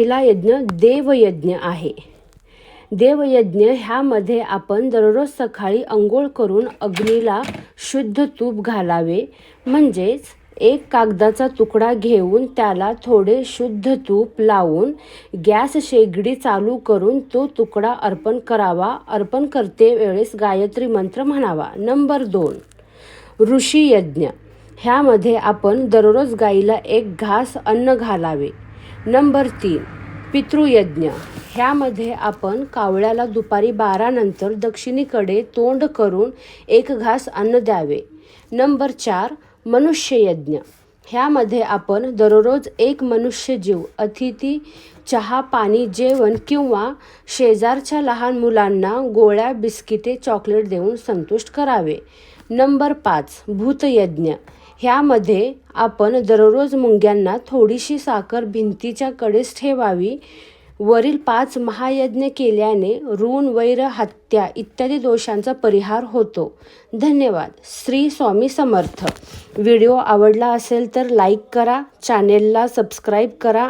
पहिला यज्ञ देवयज्ञ आहे. देवयज्ञ ह्यामध्ये आपण दररोज सकाळी अंघोळ करून अग्नीला शुद्ध तूप घालावे. म्हणजेच एक कागदाचा तुकडा घेऊन त्याला थोडे शुद्ध तूप लावून गॅस शेगडी चालू करून तो तुकडा अर्पण करावा. अर्पण करते वेळेस गायत्री मंत्र म्हणावा. नंबर 2, ऋषी यज्ञ. ह्यामध्ये आपण दररोज गाईला एक घास अन्न घालावे. नंबर 3, पितृयज्ञ. ह्यामध्ये आपण कावळ्याला दुपारी 12 नंतर दक्षिणेकडे तोंड करून एक घास अन्न द्यावे. नंबर 4, मनुष्ययज्ञ. ह्यामध्ये आपण दररोज एक मनुष्यजीव अतिथी चहा पाणी जेवण किंवा शेजारच्या लहान मुलांना गोळ्या बिस्किटे चॉकलेट देऊन संतुष्ट करावे. नंबर 5, भूतयज्ञ. ह्यामध्ये आपण दररोज मुंग्यांना थोडीशी साखर भिंतीच्या कडेस ठेवावी. वरील 5 महायज्ञ केल्याने ऋण वैर हत्या इत्यादी दोषांचा परिहार होतो. धन्यवाद. श्री स्वामी समर्थ. व्हिडिओ आवडला असेल तर लाईक करा, चॅनेलला सबस्क्राईब करा.